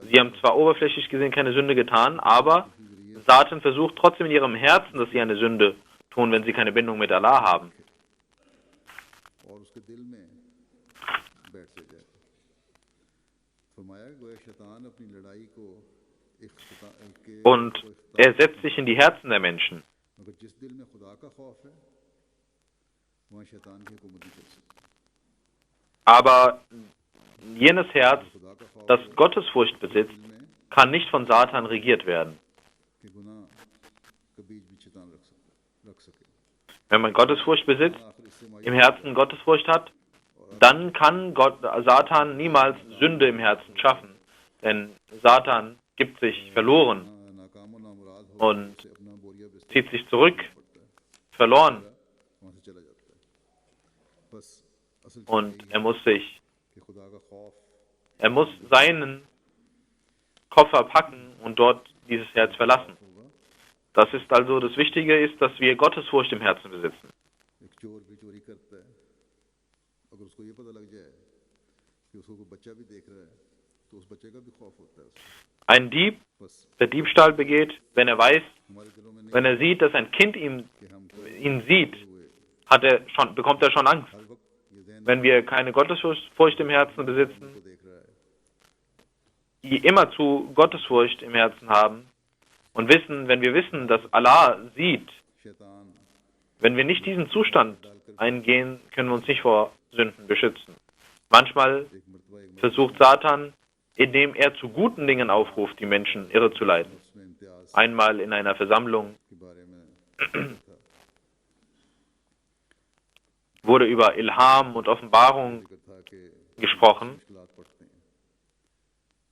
Sie haben zwar oberflächlich gesehen keine Sünde getan, aber Satan versucht trotzdem in ihrem Herzen, dass sie eine Sünde tun, wenn sie keine Bindung mit Allah haben. और उसके दिल में बैठ से जाए। फरमाया गोया शैतान अपनी लड़ाई को Und er setzt sich in die Herzen der Menschen. मगर जिस दिल में खुदा का खौफ है वहाँ शैतान की हुकूमत नहीं चल सकती। Aber jenes Herz, खुदा का खौफ das Gottesfurcht besitzt, kann nicht von Satan regiert werden. के गुनाह के बीच भी शैतान रख सके। Wenn man Gottesfurcht besitzt, आखिर इससे मायूस im Herzen Gottesfurcht hat, dann kann Satan niemals Sünde im Herzen schaffen. Denn Satan gibt sich verloren नाकाम और नामुराद हो und से अपना बोरिया बिस्तर zieht sich zurück, verloren. वहाँ से चला जाता है। बस असल Und चीज़ er muss sich, कि खुदा का खौफ er muss seinen Koffer packen und dort dieses Herz verlassen. होगा। Das ist also, das Wichtige ist, dass wir Gottesfurcht im Herzen besitzen. एक चोर भी चोरी करता है, अगर उसको ये पता लग जाए कि उसको कोई बच्चा भी देख रहा है तो उस बच्चे का भी खौफ होता है उसको। Ein Dieb, बस der Diebstahl begeht, wenn er weiß, हमारे दिलों में नहीं wenn er sieht, dass ein Kind ihn कि हम तो sieht, हुए bekommt er schon Angst. हर वक्त ये ज़हन Wenn wir keine Gottesfurcht im Herzen besitzen, को देख रहा है die immerzu Gottesfurcht im Herzen haben und wissen, wenn wir wissen, dass Allah sieht, शैतान wenn wir nicht diesen Zustand eingehen, können wir uns nicht vor Sünden beschützen. Manchmal एक मरतबा एक versucht Satan, indem er zu guten Dingen aufruft, die Menschen irre zu leiten. उसमें Imtiaz Einmal in einer Versammlung के बारे में था wurde über Ilham und Offenbarung जिक्र था कि gesprochen, मुश्किलात पड़ते हैं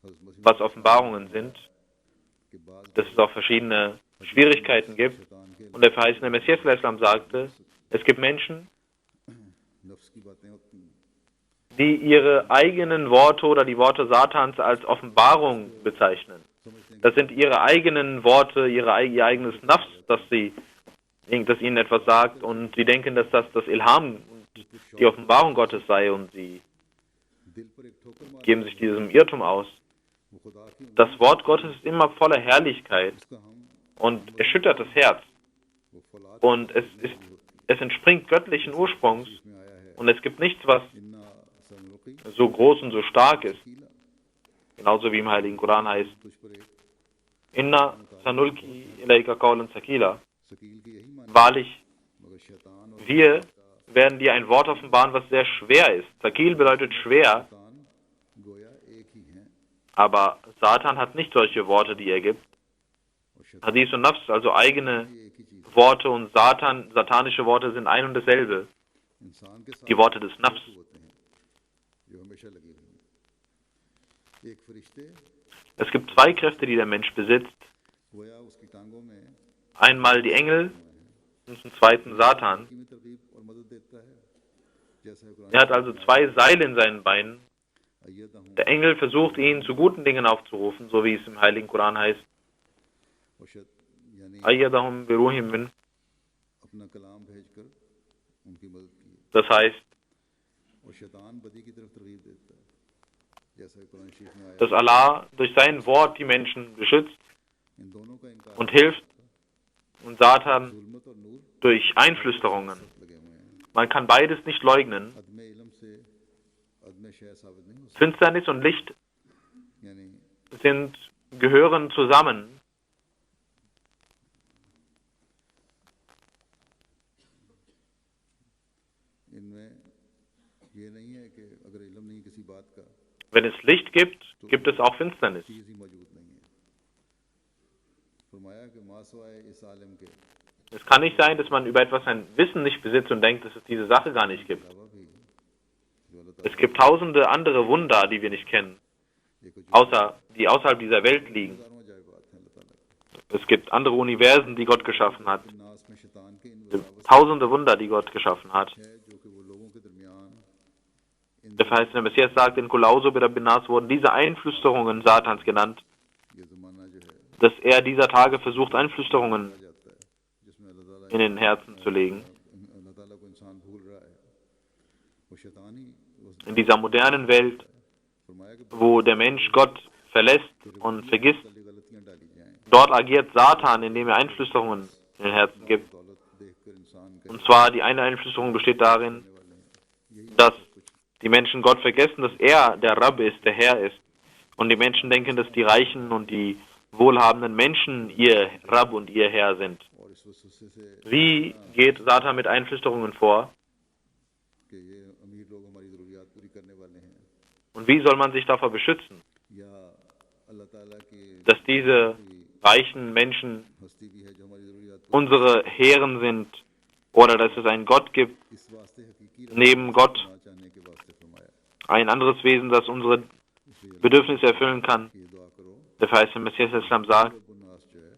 हज़रत मसीह was Offenbarungen sind, के बाद dass es auch verschiedene Schwierigkeiten gibt. शैतान के Und der verheißene Messias Islam sagte, es gibt Menschen, नफ्स की बातें होती हैं die ihre eigenen Worte oder die Worte Satans als Offenbarung bezeichnen. समझते हैं Das sind ihre eigenen Worte, ihr eigenes Nafs, dass ihnen etwas sagt und sie denken, dass das Ilham und die Offenbarung Gottes sei und sie दिल पर एक ठोकर मार geben sich diesem Irrtum aus. वो खुदा की Das Wort Gottes ist immer voller Herrlichkeit उसका हम und erschüttert das Herz वो फौलाद und es entspringt göttlichen Ursprungs में आया है und es gibt nichts, was इन्ना सनरुकी so groß und so stark ist, कीला genauso wie im Heiligen Koran heißt, तुझ पर एक Inna sanulki ilayka qawlan sakila. Shakeel की यही माने Wahrlich, मगर शैतान और wir werden dir ein Wort offenbaren, was sehr schwer ist. Sakil bedeutet schwer. शैतान गोया Aber Satan hat nicht solche Worte, die er gibt. और शैतान Hadith und Nafs, also eigene भी एक ही चीज़ है। Worte und satanische Worte sind ein und dasselbe. इंसान के साथ Die Worte des Nafs. होते हैं जो हमेशा लगी हुई हैं। एक फरिश्ते Es gibt zwei Kräfte, die der Mensch besitzt. गोया उसकी टांगों में Einmal die Engel und zum zweiten Satan. की में तरगीब और मदद देता है जैसा है Quran Er hat also zwei Seile in seinen Beinen. अय्यदहुम Der Engel versucht ihn zu guten Dingen aufzurufen, so wie es im Heiligen Koran heißt. और यानी Ayyadahum biruhim min. अपना कलाम भेजकर उनकी मदद की Das heißt, और शैतान बदी की तरफ तरगीब देता है जैसा है कुरान शरीफ में आया dass Allah durch sein Wort die Menschen beschützt इन दोनों का इनकार und hilft und Satan जुल्मत और नूर durch Einflüsterungen. लगे हुए हैं Man kann beides nicht leugnen. अदम इल्म से अदम शय साबित नहीं हो सकता Finsternis und Licht यानी gehören zusammen. इनमें ये नहीं है कि अगर इल्म नहीं किसी बात का Wenn es Licht gibt, gibt es auch Finsternis. चीज़ ही मौजूद नहीं है फरमाया कि मासवाए इस आलम के Es kann nicht sein, dass man über etwas ein Wissen nicht besitzt und denkt, dass es diese Sache gar nicht gibt. अलावा भी जो अल्लाह Es gibt tausende andere Wunder, die wir nicht kennen, die außerhalb dieser Welt liegen. ताला जाए बात है अल्लाह ताला Es gibt andere Universen, die Gott geschaffen hat. के नास में शैतान के इन Es gibt वसावस tausende Wunder, die Gott geschaffen hat. है जो कि वो लोगों के दरमियान इन Der verheißene Messias sagt, in Kulauso Birabinas wurden diese Einflüsterungen Satans genannt, ये ज़माना जो है dass er dieser Tage versucht, Einflüsterungen आ जाता है जिसमें अल्लाह ताला in den Herzen zu legen. अल्लाह ताला को इंसान भूल रहा है वो शैतान ही उस In dieser modernen Welt, फरमाया कि wo der Mensch Gott verlässt und vergisst, पहले गलतियां डाली जाएं dort agiert Satan, indem er Einflüsterungen in den Herzen gibt. दौलत देखकर इंसान के Und zwar die eine Einflüsterung besteht darin, dass die Menschen Gott vergessen, dass er der Rabb ist, der Herr ist. Und die Menschen denken, dass die reichen und die wohlhabenden Menschen ihr Rabb und ihr Herr sind. और इस वसवसे से Wie geht Satan mit Einflüsterungen vor? कि ये अमीर लोग हमारी ज़रूरियात पूरी करने वाले हैं Und wie soll man sich davor beschützen, या अल्लाह ताला की dass diese reichen Menschen हस्ती भी है जो हमारी ज़रूरियात unsere Herren sind oder dass es einen Gott gibt, इस वास्ते हकीकी neben Gott, रखना चाहने के वास्ते फरमाया ein anderes Wesen, das unsere इसलिए Bedürfnisse erfüllen kann. ये दुआ करो Der verheißene Messias Islam sagt, रब्बुन्नास जो है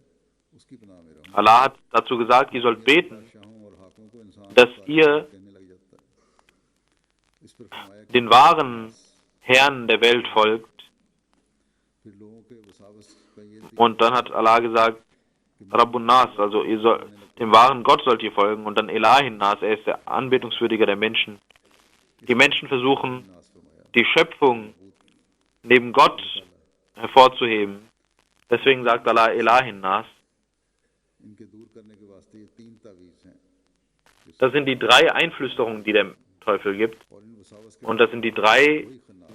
उसकी पनाह में रहो Allah hat dazu gesagt, ihr sollt beten, शाहों और हाकों को इंसान dass ihr कहने लग जाता है इस पर फरमाया कि den wahren Herrn der Welt folgt. फिर लोगों के वसावस का ये Und dann hat Allah gesagt, Rabbun Nas, also ihr soll, dem wahren Gott sollt ihr folgen. Und dann Elahin Nas, er ist der Anbetungswürdige der Menschen. Die Menschen versuchen, नास फरमाया die Schöpfung neben Gott hervorzuheben. Deswegen sagt Allah Elahin Nas. इनके दूर करने के वास्ते ये तीन तावीज़ हैं Das sind die drei Einflüsterungen, die der Teufel gibt. और इन वसावस के Und das sind die drei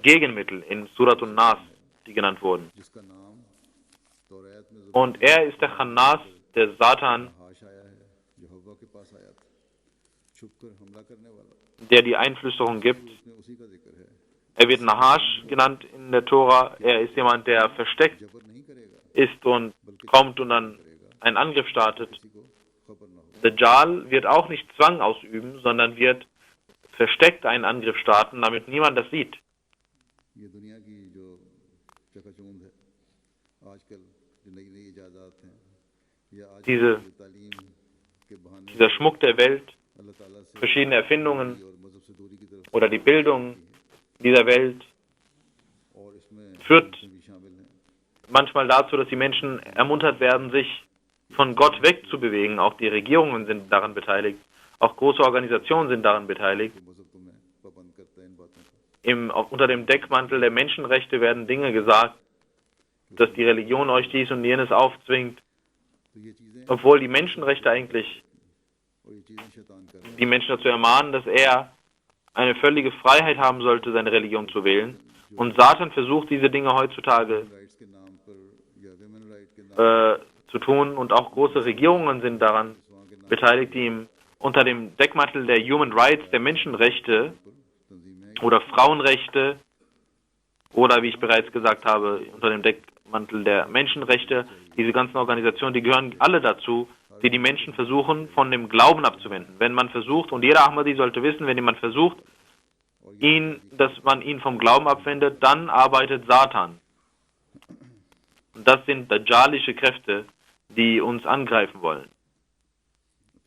Gegenmittel in Surat Nas, die genannt wurden. जिसका नाम तौरात में Und er ist der Khannas, der Satan, हाश आया है जो हव्वा के पास आया था छुप कर हमला करने वाला der die Einflüsterung gibt. उसमें उसी का जिक्र है Er wird Nahash genannt in der Tora. Er ist jemand, der versteckt जबर नहीं करेगा ist und kommt und dann einen Angriff startet. किसी को खबर ना हो Dajjal wird auch nicht Zwang ausüben, sondern wird versteckt einen Angriff starten, damit niemand das sieht. ये दुनिया की जो चकाचौंध है आजकल जो नई नई इजाज़ात हैं या आज Diese, की तालीम के बहाने dieser Schmuck der Welt, अल्लाह ताला से verschiedene Erfindungen और मजहब से दूरी की तरफ oder die Bildung dieser Welt और इसमें führt भी शामिल हैं manchmal dazu, dass die Menschen ermuntert werden, sich von Gott wegzubewegen. Auch die Regierungen sind daran beteiligt. Auch große Organisationen sind daran beteiligt. कि मजहब तुम्हें पाबंद करता है इन बातों का Unter dem Deckmantel der Menschenrechte werden Dinge gesagt, dass die Religion euch dies und jenes aufzwingt, तो ये चीज़ें obwohl die Menschenrechte eigentlich और ये चीज़ें शैतान कर रहा die Menschen dazu ermahnen, dass er eine völlige Freiheit haben sollte, seine Religion zu wählen. Und Satan versucht, diese Dinge heutzutage है राइट्स के नाम पर या वुमेन राइट के नाम zu tun. Und auch große Regierungen sind daran beteiligt, die ihm unter dem Deckmantel der Human Rights, der Menschenrechte पर तंजीमें oder Frauenrechte oder wie ich bereits gesagt habe, unter dem Deckmantel der Menschenrechte. Diese ganzen Organisationen, die gehören alle dazu, die die Menschen versuchen, von dem Glauben abzuwenden. Wenn man versucht, und jeder Ahmadi sollte wissen, wenn jemand versucht, dass man ihn vom Glauben abwendet, dann arbeitet Satan. Und das sind dajjalische Kräfte, die uns angreifen wollen.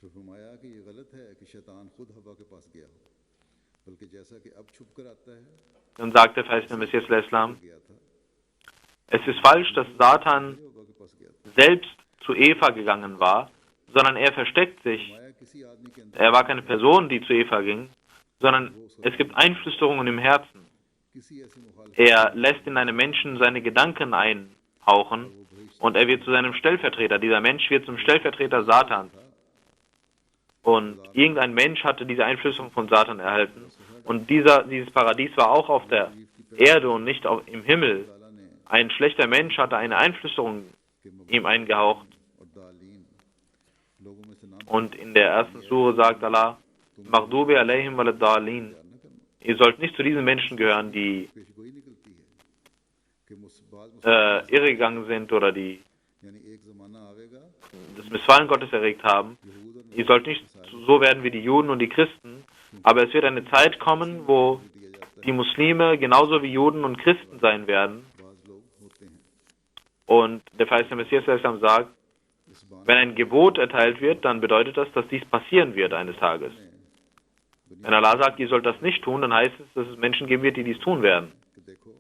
फिर फरमाया कि ये गलत है कि शैतान खुद हवा के पास गया हो, बल्कि जैसा कि अब छुप कर आता है Dann sagt der verheißene Messias Islam, गया था, es ist falsch, dass Satan हवा के पास गया था। selbst zu Eva gegangen war, sondern er versteckt sich. फरमाया किसी आदमी के अंदर Er war keine Person, die zu Eva ging, sondern es gibt Einflüsterungen im Herzen. किसी ऐसे मुखालिफ Er lässt in einem Menschen seine Gedanken einhauchen und er wird zu seinem Stellvertreter. Dieser Mensch wird zum Stellvertreter Satans. Und irgendein Mensch hatte diese Einflüsterung von Satan erhalten. Und dieses Paradies war auch auf der Erde und nicht im Himmel. Ein schlechter Mensch hatte eine Einflüsterung ihm eingehaucht. और दालीन लोगों में से नाम Und in der ersten Sure sagt Allah, Maghdubi alayhim waladdalin. Ihr sollt nicht zu diesen Menschen gehören, die पेशगोई निकलती है कि बाद irregegangen sind oder die यानी एक जमाना आवेगा das Missfallen Gottes erregt haben. Ihr sollt nicht so werden wie die Juden und die Christen, aber es wird eine Zeit kommen, wo die Muslime genauso wie Juden und Christen sein werden. बाज लोग होते हैं Und der verheißene Messias sagt, इस बात wenn ein Gebot erteilt wird, dann bedeutet das, dass dies passieren wird eines Tages. Wenn Allah sagt, ihr sollt das nicht tun, dann heißt es, dass es Menschen geben wird, die dies tun werden. कि देखो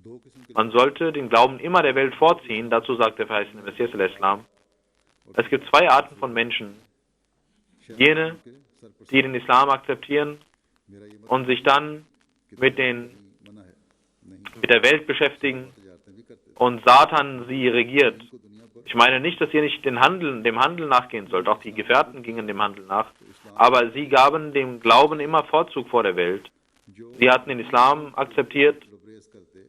दो किस्म के Man sollte den Glauben immer der Welt vorziehen, dazu sagt der verheißene Messias Islam. Es gibt zwei Arten von Menschen. Jene, के सर पर die den Islam akzeptieren मेरा ये und sich dann mit der Welt beschäftigen तजारतें भी करते und Satan sie regiert. को दुनिया पर Ich meine nicht, dass ihr nicht dem Handel nachgehen sollt. Auch die Gefährten gingen dem Handel nach. Aber sie gaben dem Glauben immer Vorzug vor der Welt. जो Sie hatten den Islam akzeptiert लबरेज करते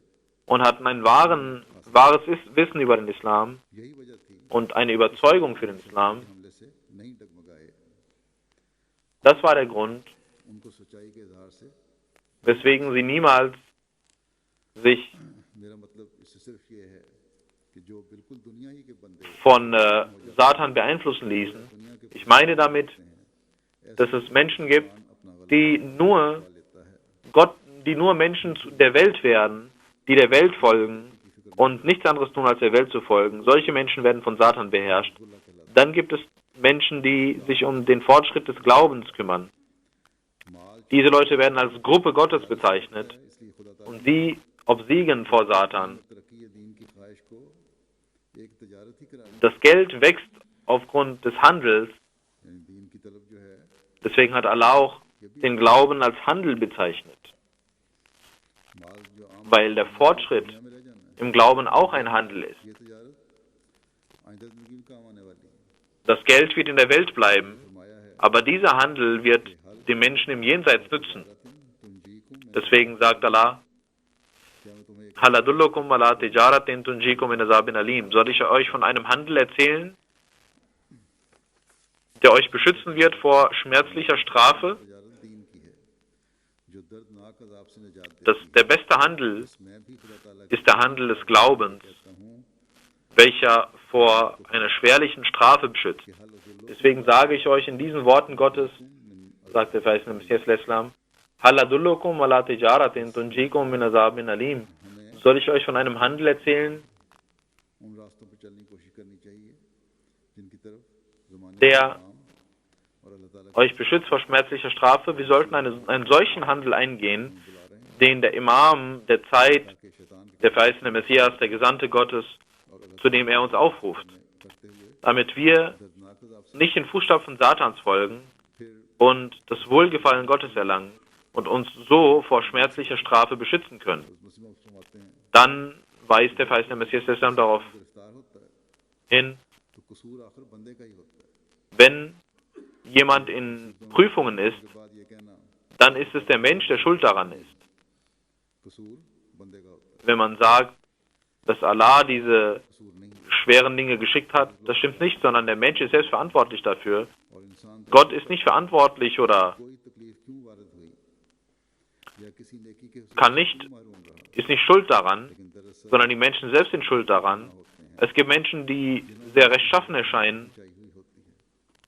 und hatten ein wahres Wissen über den Islam यही वजह थी und eine Überzeugung für den Islam. हमले से नहीं डगमगाए Das war der Grund, उनको सच्चाई के इजहार से weswegen sie niemals sich मेरा मतलब इससे सिर्फ ये है कि जो बिल्कुल दुनिया ही के बंदे von Satan beeinflussen ließen. दुनिया के Ich meine damit, dass es Menschen gibt, अपना गलत die nur लेता है Gott, die nur Menschen der Welt werden, die der Welt folgen und nichts anderes tun, als der Welt zu folgen. Solche Menschen werden von Satan beherrscht. Dann gibt es Menschen, die sich um den Fortschritt des Glaubens kümmern. माल Diese Leute werden als Gruppe Gottes bezeichnet इसलिए खुदा ताला und sie obsiegen vor Satan. तरक्की दीन की ख्वाहिश को एक तजारत ही करार Das Geld wächst aufgrund des Handels. यानी दीन की तलब जो है Deswegen hat Allah auch den Glauben als Handel bezeichnet, माल जो आम weil der Fortschritt दुनिया में रह जाना है im Glauben auch ein Handel ist. ये तजारत आइंदा जिंदगी में काम आने वाली है Das Geld wird in der Welt bleiben, फरमाया है aber dieser Handel wird den Menschen im Jenseits nützen. तुंजीकुम Deswegen sagt Allah, क्या मैं तुम्हें एक Hal adullukum ala tijaratin tunjikum min azabin alim. Soll ich euch von einem Handel erzählen, der euch beschützen wird vor schmerzlicher Strafe? तजारत दीन की है जो दर्दनाक अजाब से निजात दे Der beste Handel मैं भी खुदा ताला ist der Handel des Glaubens, कहता हूँ welcher vor einer schwerlichen Strafe beschützt. कि हल रसूल Deswegen sage ich euch in diesen Worten Gottes, sagt der verheißene Messias Islam, Hal adullukum ala tijaratin tunjikum min azabin alim. Soll ich euch von einem Handel erzählen, उन रास्तों पर चलने की कोशिश करनी चाहिए जिनकी तरफ ज़माने der का काम और अल्लाह ताला euch beschützt vor schmerzlicher Strafe? Wir sollten einen solchen Handel eingehen, den der Imam der Zeit, के शैतान के der verheißene Messias, der Gesandte Gottes, zu dem er uns aufruft, करते हुए damit wir दर्दनाक अजाब से nicht den Fußstapfen Satans folgen फिर und das Wohlgefallen Gottes erlangen und uns so vor schmerzlicher Strafe beschützen können. मुस्लिम फरमाते हैं Dann weist der verheißene Messias Islam darauf गिरफ्तार होता है hin, तो कसूर आखिर बंदे का ही होता है wenn jemand in Prüfungen ist, उसके बाद ये कहना dann ist es der Mensch, der schuld daran ist. कसूर बंदे का होता Wenn man sagt, dass Allah diese है कसूर नहीं है schweren Dinge geschickt hat, das stimmt nicht, sondern der Mensch ist selbst verantwortlich dafür. और इंसान को Gott ist nicht verantwortlich oder कोई तकलीफ क्यों वारद हुई या किसी नेकी के kann nicht मारूम रहा ist nicht schuld daran, sondern die Menschen selbst sind schuld daran. Es gibt Menschen, die sehr rechtschaffen erscheinen,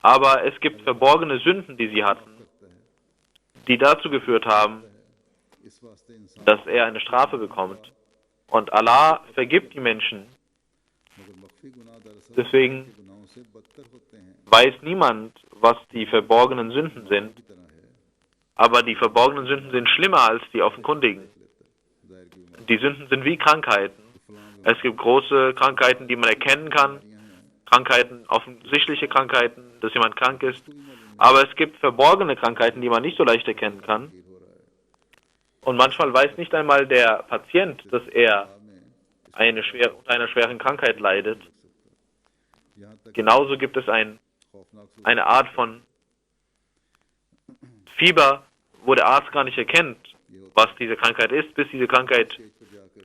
aber es gibt verborgene Sünden, die sie hatten, die dazu geführt haben, dass er eine Strafe bekommt. Und Allah vergibt die Menschen. Deswegen weiß niemand, was die verborgenen Sünden sind. Aber die verborgenen Sünden sind schlimmer als die offenkundigen. Die Sünden sind wie Krankheiten. Es gibt große Krankheiten, die man erkennen kann. Krankheiten, offensichtliche Krankheiten, dass jemand krank ist. Aber es gibt verborgene Krankheiten, die man nicht so leicht erkennen kann. Und manchmal weiß nicht einmal der Patient, dass er unter einer schweren Krankheit leidet. Genauso gibt es eine Art von Fieber, wo der Arzt gar nicht erkennt, was diese Krankheit ist, bis diese Krankheit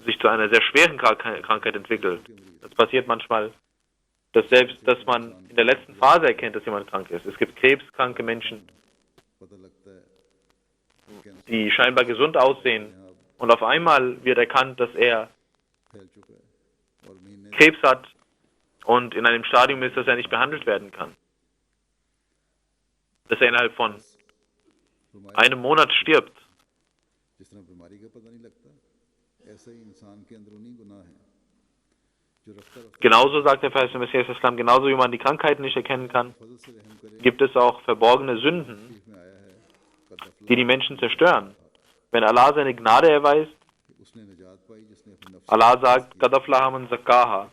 sich zu einer sehr schweren Krankheit entwickelt. Das passiert manchmal, dass man in der letzten Phase erkennt, dass jemand krank ist. Es gibt krebskranke Menschen, die scheinbar gesund aussehen, und auf einmal wird erkannt, dass er Krebs hat und in einem Stadium ist, dass er nicht behandelt werden kann. Dass er innerhalb von einem Monat stirbt. Genauso sagt der Vers Messias Islam, genauso wie man die Krankheiten nicht erkennen kann, gibt es auch verborgene Sünden, die die Menschen zerstören. Wenn Allah seine Gnade erweist, Allah sagt, Qad aflaha man zakkaha.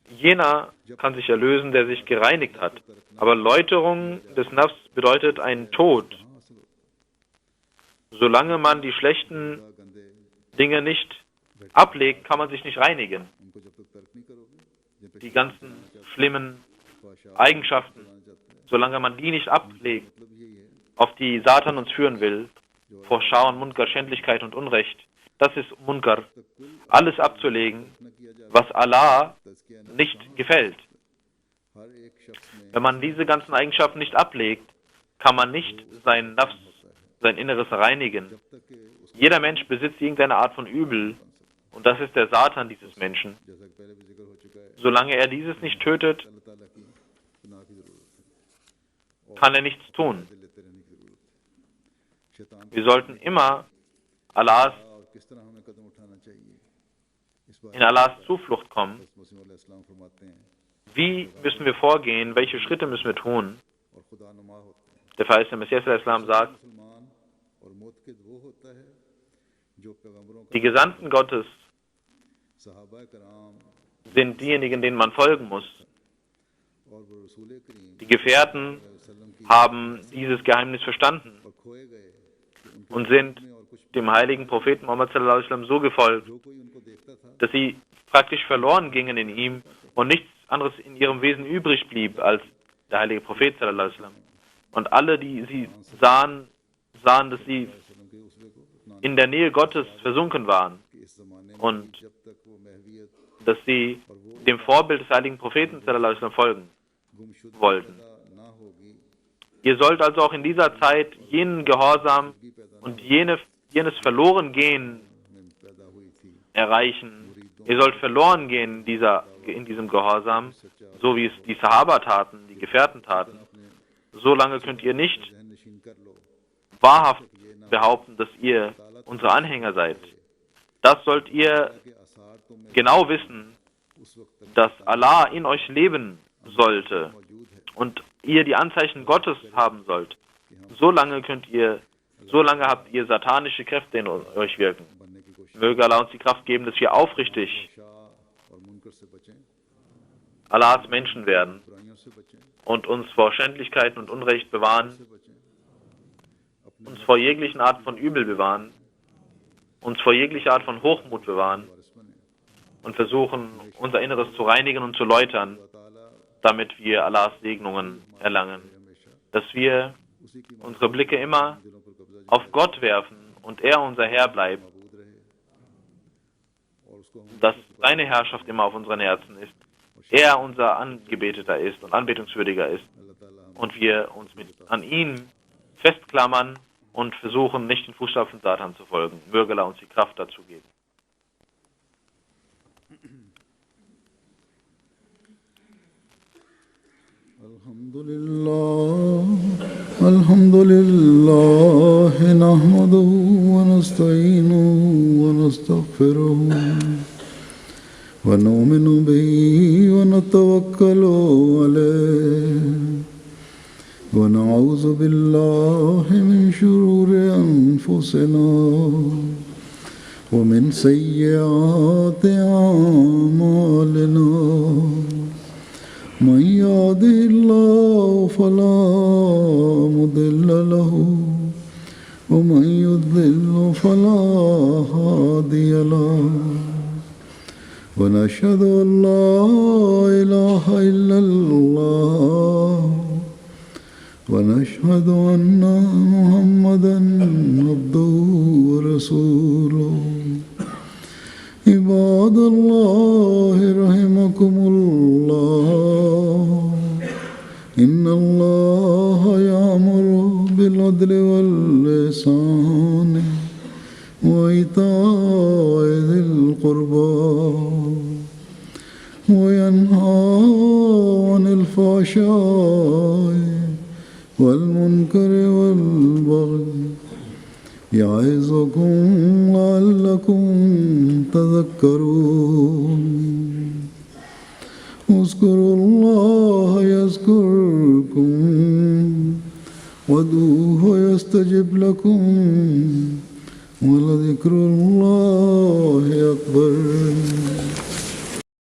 Jener kann sich erlösen, der sich gereinigt hat. Aber Läuterung des Nafs bedeutet einen Tod. Solange man die schlechten Dinge nicht ablegt, kann man sich nicht reinigen. Die ganzen schlimmen Eigenschaften, solange man die nicht ablegt, auf die Satan uns führen will, vor Schauen, Munkar, Schändlichkeit und Unrecht, das ist Munkar, alles abzulegen, was Allah nicht gefällt. Wenn man diese ganzen Eigenschaften nicht ablegt, kann man nicht sein Nafs, sein Inneres reinigen. Jeder Mensch besitzt irgendeine Art von Übel, und das ist der Satan dieses Menschen. Solange er dieses nicht tötet, kann er nichts tun. Wir sollten immer in Allahs Zuflucht kommen. Wie müssen wir vorgehen? Welche Schritte müssen wir tun? Der verheißene Messias Islam sagt, die Gesandten Gottes sind diejenigen, denen man folgen muss. Die Gefährten haben dieses Geheimnis verstanden und sind dem heiligen Propheten Muhammad sallallahu alaihi wasallam so gefolgt, dass sie praktisch verloren gingen in ihm und nichts anderes in ihrem Wesen übrig blieb als der heilige Prophet sallallahu alaihi wasallam. Und alle, die sie sahen, dass sie in der Nähe Gottes versunken waren und dass sie dem Vorbild des heiligen Propheten sallallahu alaihi wasallam folgen wollten. Ihr sollt also auch in dieser Zeit jenen Gehorsam und jenes Verlorengehen erreichen. Ihr sollt verloren gehen in diesem Gehorsam, so wie es die Sahaba taten, die Gefährten taten. Solange könnt ihr nicht wahrhaft behaupten, dass ihr unsere Anhänger seid. Das sollt ihr genau wissen, dass Allah in euch leben sollte und ihr die Anzeichen Gottes haben sollt. Solange habt ihr satanische Kräfte in euch wirken. Möge Allah uns die Kraft geben, dass wir aufrichtig Allahs Menschen werden und uns vor Schändlichkeiten und Unrecht bewahren, uns vor jeglichen Art von Übel bewahren, uns vor jeglicher Art von Hochmut bewahren und versuchen, unser Inneres zu reinigen und zu läutern, damit wir Allahs Segnungen erlangen. Dass wir unsere Blicke immer auf Gott werfen und er unser Herr bleibt. Dass seine Herrschaft immer auf unseren Herzen ist. Er unser Angebeteter ist und anbetungswürdiger ist. Und wir uns an ihm festklammern und versuchen, nicht den Fußstapfen Satan zu folgen. Möge Allah uns die Kraft dazu geben. الحمد لله نحمده ونستعينه ونستغفره ونؤمن به ونتوكل عليه ونعوذ بالله من شرور أنفسنا ومن سيئات أعمالنا من يهده الله فلا مضل له ومن يضلل فلا هادي له ونشهد أن لا إله إلا الله ونشهد أن محمدا عبده ورسوله عباد الله رحمكم الله إن الله يأمر بالعدل والإحسان وإيتاء ذي القربى وينهى عن الفحشاء والمنكر والبغي يعظكم لعلكم تذكرون اذكروا الله يذكركم وادعوه يستجب لكم ولذكر الله أكبر